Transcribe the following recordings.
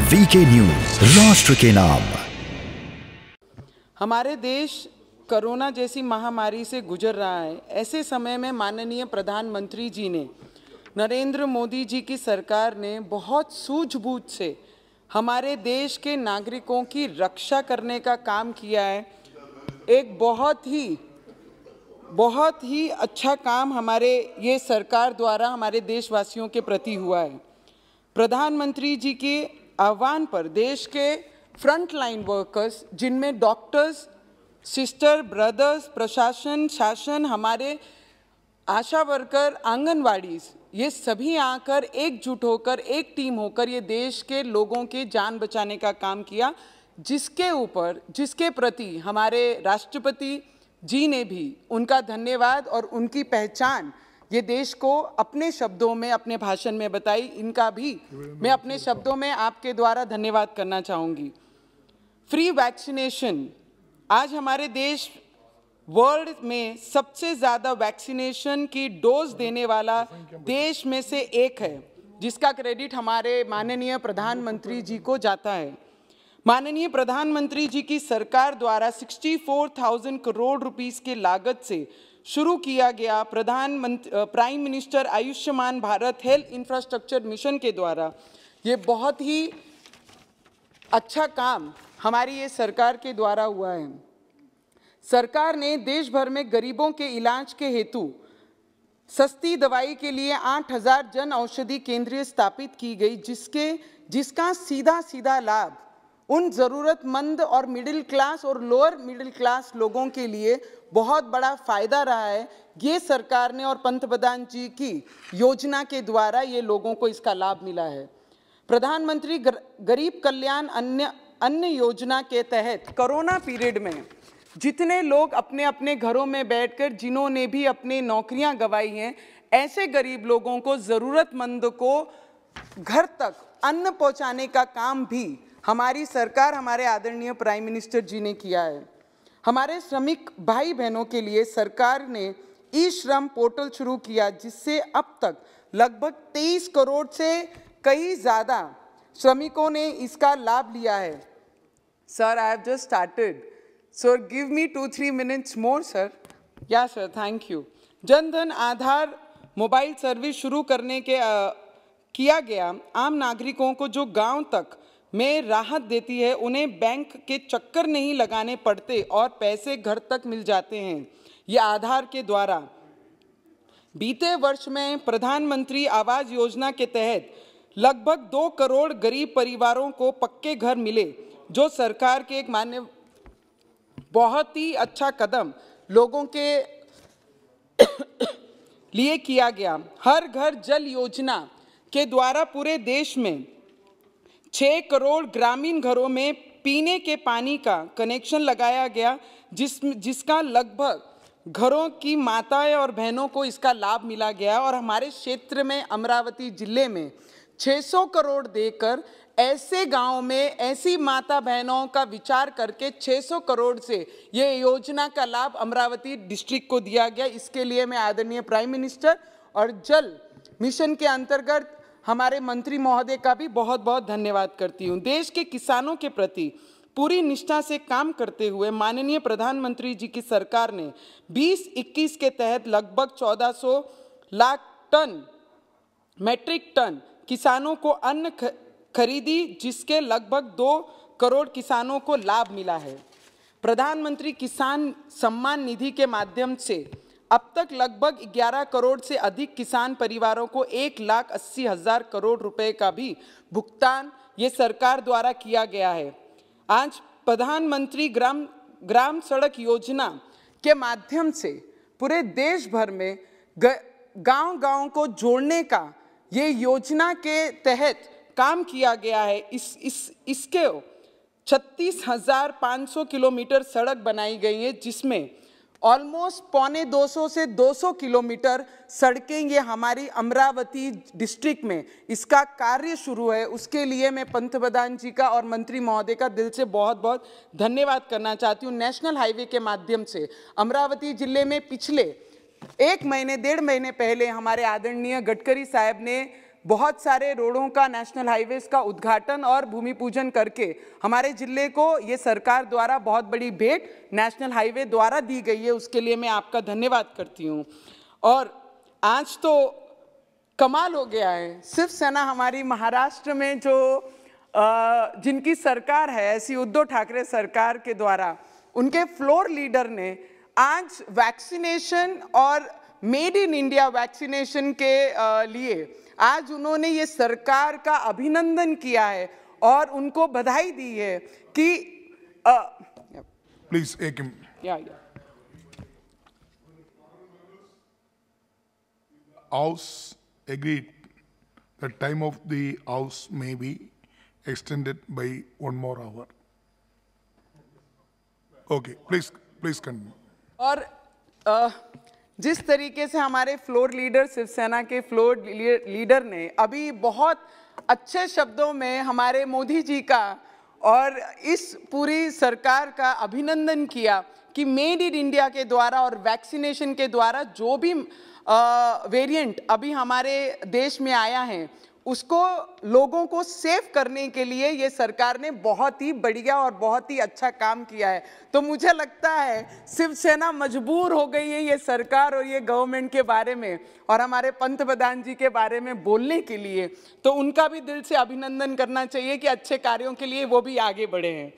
VK news, राष्ट्र के नाम। हमारे देश कोरोना जैसी महामारी से गुजर रहा है। ऐसे समय में माननीय प्रधानमंत्री जी ने, नरेंद्र मोदी जी की सरकार ने बहुत सूझबूझ से हमारे देश के नागरिकों की रक्षा करने का काम किया है। एक बहुत ही अच्छा काम हमारे ये सरकार द्वारा हमारे देशवासियों के प्रति हुआ है। प्रधानमंत्री जी के आह्वान पर देश के फ्रंट लाइन वर्कर्स, जिनमें डॉक्टर्स, सिस्टर, ब्रदर्स, प्रशासन, शासन, हमारे आशा वर्कर, आंगनवाड़ी, ये सभी आकर एकजुट होकर, एक टीम होकर ये देश के लोगों के जान बचाने का काम किया, जिसके प्रति हमारे राष्ट्रपति जी ने भी उनका धन्यवाद और उनकी पहचान ये देश को अपने शब्दों में अपने भाषण में बताई। इनका भी मैं अपने शब्दों में आपके द्वारा धन्यवाद करना चाहूँगी। फ्री वैक्सीनेशन, आज हमारे देश वर्ल्ड में सबसे ज़्यादा वैक्सीनेशन की डोज देने वाला देश में से एक है, जिसका क्रेडिट हमारे माननीय प्रधानमंत्री जी को जाता है। माननीय प्रधानमंत्री जी की सरकार द्वारा 64,000 करोड़ रुपीस की लागत से शुरू किया गया prime minister Ayushman Bharat health infrastructure mission के द्वारा ये बहुत ही अच्छा काम हमारी ये सरकार के द्वारा हुआ है। सरकार ने देश भर में गरीबों के इलाज के हेतु सस्ती दवाई के लिए 8,000 जन औषधि केंद्र स्थापित की गई, जिसका सीधा लाभ उन ज़रूरतमंद और मिडिल क्लास और लोअर मिडिल क्लास लोगों के लिए बहुत बड़ा फ़ायदा रहा है। ये सरकार ने और पंतप्रधान जी की योजना के द्वारा ये लोगों को इसका लाभ मिला है। प्रधानमंत्री गरीब कल्याण अन्न योजना के तहत कोरोना पीरियड में जितने लोग अपने अपने घरों में बैठकर जिन्होंने भी अपनी नौकरियां गंवाई हैं, ऐसे गरीब लोगों को, ज़रूरतमंद को घर तक अन्न पहुंचाने का काम भी हमारी सरकार, हमारे आदरणीय प्राइम मिनिस्टर जी ने किया है। हमारे श्रमिक भाई बहनों के लिए सरकार ने ई श्रम पोर्टल शुरू किया, जिससे अब तक लगभग 23 करोड़ से कई ज़्यादा श्रमिकों ने इसका लाभ लिया है। Sir, I have just started, so give me 2-3 minutes more sir. या sir, thank you. Jandhan Aadhaar mobile service शुरू करने के किया गया। आम नागरिकों को जो गांव तक में राहत देती है, उन्हें बैंक के चक्कर नहीं लगाने पड़ते और पैसे घर तक मिल जाते हैं ये आधार के द्वारा। बीते वर्ष में प्रधानमंत्री आवास योजना के तहत लगभग 2 करोड़ गरीब परिवारों को पक्के घर मिले, जो सरकार के एक मान्य बहुत ही अच्छा कदम लोगों के लिए किया गया। हर घर जल योजना के द्वारा पूरे देश में 6 करोड़ ग्रामीण घरों में पीने के पानी का कनेक्शन लगाया गया, जिसका लगभग घरों की माताएं और बहनों को इसका लाभ मिला गया। और हमारे क्षेत्र में अमरावती जिले में 600 करोड़ देकर ऐसे गांव में ऐसी माता बहनों का विचार करके 600 करोड़ से ये योजना का लाभ अमरावती डिस्ट्रिक्ट को दिया गया। इसके लिए मैं आदरणीय प्राइम मिनिस्टर और जल मिशन के अंतर्गत हमारे मंत्री महोदय का भी बहुत बहुत धन्यवाद करती हूँ। देश के किसानों के प्रति पूरी निष्ठा से काम करते हुए माननीय प्रधानमंत्री जी की सरकार ने 2021 के तहत लगभग 1400 लाख मैट्रिक टन किसानों को अन्न खरीदी, जिसके लगभग 2 करोड़ किसानों को लाभ मिला है। प्रधानमंत्री किसान सम्मान निधि के माध्यम से अब तक लगभग 11 करोड़ से अधिक किसान परिवारों को 1,80,000 करोड़ रुपए का भी भुगतान ये सरकार द्वारा किया गया है। आज प्रधानमंत्री ग्राम सड़क योजना के माध्यम से पूरे देश भर में गांव-गांव को जोड़ने का ये योजना के तहत काम किया गया है। इसके 36,500 किलोमीटर सड़क बनाई गई है, जिसमें ऑलमोस्ट 250 से 200 किलोमीटर सड़कें ये हमारी अमरावती डिस्ट्रिक्ट में इसका कार्य शुरू है। उसके लिए मैं पंतप्रधान जी का और मंत्री महोदय का दिल से बहुत बहुत धन्यवाद करना चाहती हूँ। नेशनल हाईवे के माध्यम से अमरावती जिले में पिछले 1 महीने 1.5 महीने पहले हमारे आदरणीय गडकरी साहब ने बहुत सारे रोडों का, नेशनल हाईवेज का उद्घाटन और भूमि पूजन करके हमारे जिले को ये सरकार द्वारा बहुत बड़ी भेंट नेशनल हाईवे द्वारा दी गई है, उसके लिए मैं आपका धन्यवाद करती हूँ। और आज तो कमाल हो गया है, शिवसेना हमारी महाराष्ट्र में जो जिनकी सरकार है, ऐसी उद्धव ठाकरे सरकार के द्वारा, उनके फ्लोर लीडर ने आज वैक्सीनेशन और मेड इन इंडिया वैक्सीनेशन के लिए आज उन्होंने ये सरकार का अभिनंदन किया है और उनको बधाई दी है कि प्लीज एक House agreed the time of the House may be extended by 1 more hour. Okay, please continue. और जिस तरीके से हमारे फ्लोर लीडर, शिवसेना के फ्लोर लीडर ने अभी बहुत अच्छे शब्दों में हमारे मोदी जी का और इस पूरी सरकार का अभिनंदन किया कि मेड इन इंडिया के द्वारा और वैक्सीनेशन के द्वारा जो भी वेरिएंट अभी हमारे देश में आया है, उसको लोगों को सेव करने के लिए ये सरकार ने बहुत ही बढ़िया और बहुत ही अच्छा काम किया है। तो मुझे लगता है शिवसेना मजबूर हो गई है ये सरकार और ये गवर्नमेंट के बारे में और हमारे पंतप्रधान जी के बारे में बोलने के लिए, तो उनका भी दिल से अभिनंदन करना चाहिए कि अच्छे कार्यों के लिए वो भी आगे बढ़े हैं।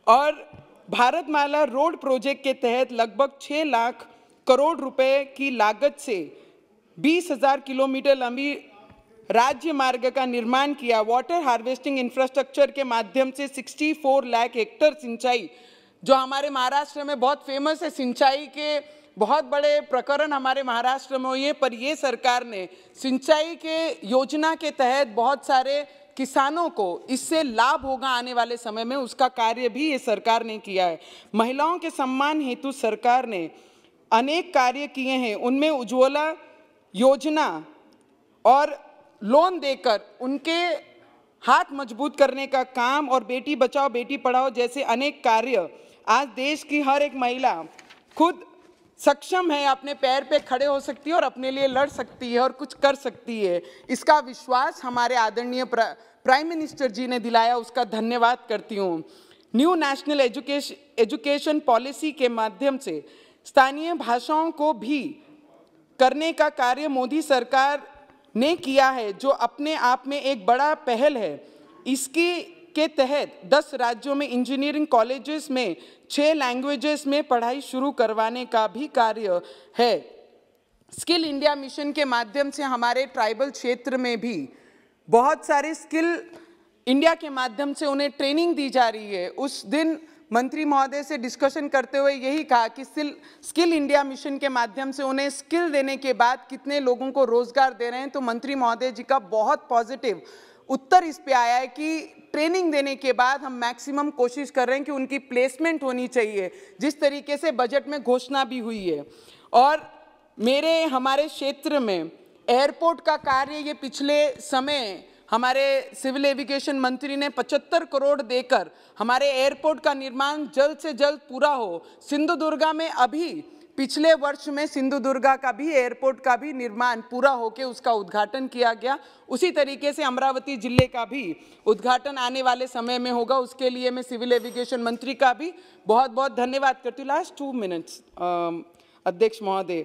और भारतमाला रोड प्रोजेक्ट के तहत लगभग 6 लाख करोड़ रुपए की लागत से 20,000 किलोमीटर लंबी राज्य मार्ग का निर्माण किया। वाटर हार्वेस्टिंग इंफ्रास्ट्रक्चर के माध्यम से 64 लाख हेक्टेयर सिंचाई, जो हमारे महाराष्ट्र में बहुत फेमस है, सिंचाई के बहुत बड़े प्रकरण हमारे महाराष्ट्र में हुए हैं, पर ये सरकार ने सिंचाई के योजना के तहत बहुत सारे किसानों को इससे लाभ होगा आने वाले समय में, उसका कार्य भी ये सरकार ने किया है। महिलाओं के सम्मान हेतु सरकार ने अनेक कार्य किए हैं, उनमें उज्ज्वला योजना और लोन देकर उनके हाथ मजबूत करने का काम और बेटी बचाओ बेटी पढ़ाओ जैसे अनेक कार्य। आज देश की हर एक महिला खुद सक्षम है, अपने पैर पे खड़े हो सकती है और अपने लिए लड़ सकती है और कुछ कर सकती है। इसका विश्वास हमारे आदरणीय प्राइम मिनिस्टर जी ने दिलाया, उसका धन्यवाद करती हूँ। न्यू नेशनल एजुकेशन पॉलिसी के माध्यम से स्थानीय भाषाओं को भी करने का कार्य मोदी सरकार ने किया है, जो अपने आप में एक बड़ा पहल है। इसकी के तहत 10 राज्यों में इंजीनियरिंग कॉलेजेस में 6 लैंग्वेजेस में पढ़ाई शुरू करवाने का भी कार्य है। स्किल इंडिया मिशन के माध्यम से हमारे ट्राइबल क्षेत्र में भी बहुत सारे स्किल इंडिया के माध्यम से उन्हें ट्रेनिंग दी जा रही है। उस दिन मंत्री महोदय से डिस्कशन करते हुए यही कहा कि स्किल इंडिया मिशन के माध्यम से उन्हें स्किल देने के बाद कितने लोगों को रोजगार दे रहे हैं। तो मंत्री महोदय जी का बहुत पॉजिटिव उत्तर इस पे आया है कि ट्रेनिंग देने के बाद हम मैक्सिमम कोशिश कर रहे हैं कि उनकी प्लेसमेंट होनी चाहिए, जिस तरीके से बजट में घोषणा भी हुई है। और हमारे क्षेत्र में एयरपोर्ट का कार्य ये पिछले समय हमारे सिविल एविएशन मंत्री ने 75 करोड़ देकर हमारे एयरपोर्ट का निर्माण जल्द से जल्द पूरा हो। सिंधुदुर्गा में अभी पिछले वर्ष में सिंधुदुर्गा का भी एयरपोर्ट का भी निर्माण पूरा होकर उसका उद्घाटन किया गया। उसी तरीके से अमरावती जिले का भी उद्घाटन आने वाले समय में होगा, उसके लिए मैं सिविल एविएशन मंत्री का भी बहुत बहुत धन्यवाद करती हूँ। लास्ट 2 मिनट्स अध्यक्ष महोदय,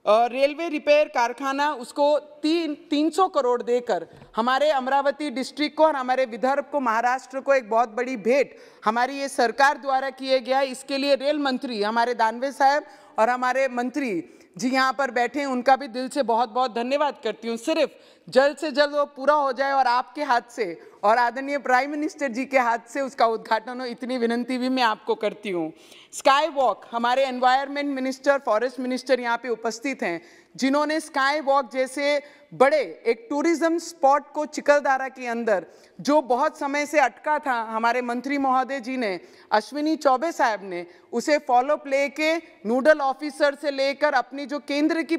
रेलवे रिपेयर कारखाना उसको 300 करोड़ देकर हमारे अमरावती डिस्ट्रिक्ट को और हमारे विदर्भ को, महाराष्ट्र को एक बहुत बड़ी भेंट हमारी ये सरकार द्वारा किए गया है। इसके लिए रेल मंत्री हमारे दानवे साहब और हमारे मंत्री जी यहाँ पर बैठे हैं, उनका भी दिल से बहुत बहुत धन्यवाद करती हूँ। सिर्फ जल्द से जल्द वो पूरा हो जाए और आपके हाथ से और आदरणीय प्राइम मिनिस्टर जी के हाथ से उसका उद्घाटन हो, इतनी विनंती भी मैं आपको करती हूँ। स्काई वॉक, हमारे एनवायरनमेंट मिनिस्टर, फॉरेस्ट मिनिस्टर यहाँ पे उपस्थित हैं, जिन्होंने स्काई वॉक जैसे बड़े एक टूरिज्म स्पॉट को चिकलदारा के अंदर जो बहुत समय से अटका था, हमारे मंत्री महोदय जी ने, अश्विनी चौबे साहब ने उसे फॉलोअप लेके नोडल ऑफिसर से लेकर अपनी जो केंद्र की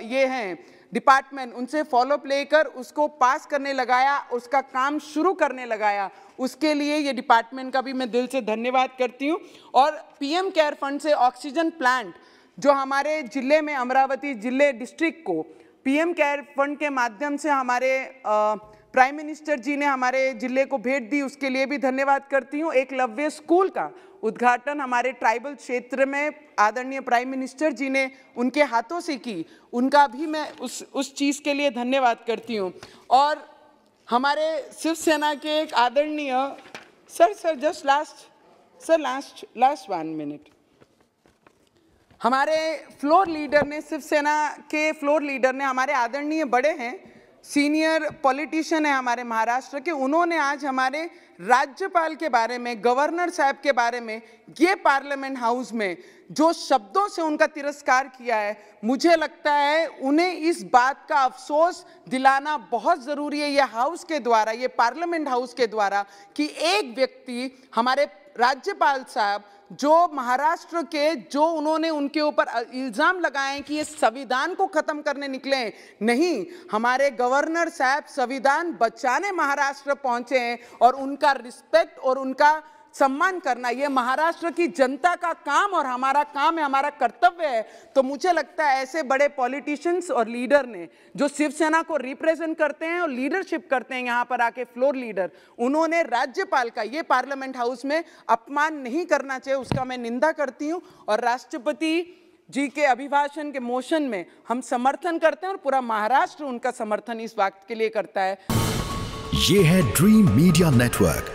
ये हैं डिपार्टमेंट, उनसे फॉलोअप लेकर उसको पास करने लगाया, उसका काम शुरू करने लगाया। उसके लिए ये डिपार्टमेंट का भी मैं दिल से धन्यवाद करती हूँ। और पीएम केयर फंड से ऑक्सीजन प्लांट जो हमारे जिले में, अमरावती जिले डिस्ट्रिक्ट को पीएम केयर फंड के माध्यम से हमारे प्राइम मिनिस्टर जी ने हमारे जिले को भेंट दी, उसके लिए भी धन्यवाद करती हूँ। एकलव्य स्कूल का उद्घाटन हमारे ट्राइबल क्षेत्र में आदरणीय प्राइम मिनिस्टर जी ने उनके हाथों से की, उनका भी मैं उस चीज़ के लिए धन्यवाद करती हूँ। और हमारे शिवसेना के एक आदरणीय लास्ट 1 मिनट, हमारे फ्लोर लीडर ने, शिवसेना के फ्लोर लीडर ने, हमारे आदरणीय बड़े हैं, सीनियर पॉलिटिशियन है हमारे महाराष्ट्र के, उन्होंने आज हमारे राज्यपाल के बारे में, गवर्नर साहब के बारे में ये पार्लियामेंट हाउस में जो शब्दों से उनका तिरस्कार किया है, मुझे लगता है उन्हें इस बात का अफसोस दिलाना बहुत ज़रूरी है, ये हाउस के द्वारा, ये पार्लियामेंट हाउस के द्वारा, कि एक व्यक्ति हमारे राज्यपाल साहब जो महाराष्ट्र के, जो उन्होंने उनके ऊपर इल्ज़ाम लगाए कि ये संविधान को ख़त्म करने निकले हैं, नहीं, हमारे गवर्नर साहब संविधान बचाने महाराष्ट्र पहुंचे हैं और उनका रिस्पेक्ट और उनका सम्मान करना ये महाराष्ट्र की जनता का काम और हमारा काम है, हमारा कर्तव्य है। तो मुझे लगता है ऐसे बड़े पॉलिटिशियंस और लीडर ने, जो शिवसेना को रिप्रेजेंट करते हैं और लीडरशिप करते हैं यहाँ पर आके, फ्लोर लीडर, उन्होंने राज्यपाल का ये पार्लियामेंट हाउस में अपमान नहीं करना चाहिए, उसका मैं निंदा करती हूँ। और राष्ट्रपति जी के अभिभाषण के मोशन में हम समर्थन करते हैं और पूरा महाराष्ट्र उनका समर्थन इस बात के लिए करता है। ये है ड्रीम मीडिया नेटवर्क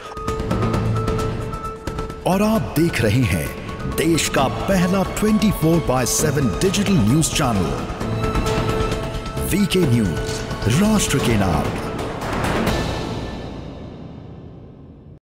और आप देख रहे हैं देश का पहला 24/7 digital news channel VK news, राष्ट्र के नाम।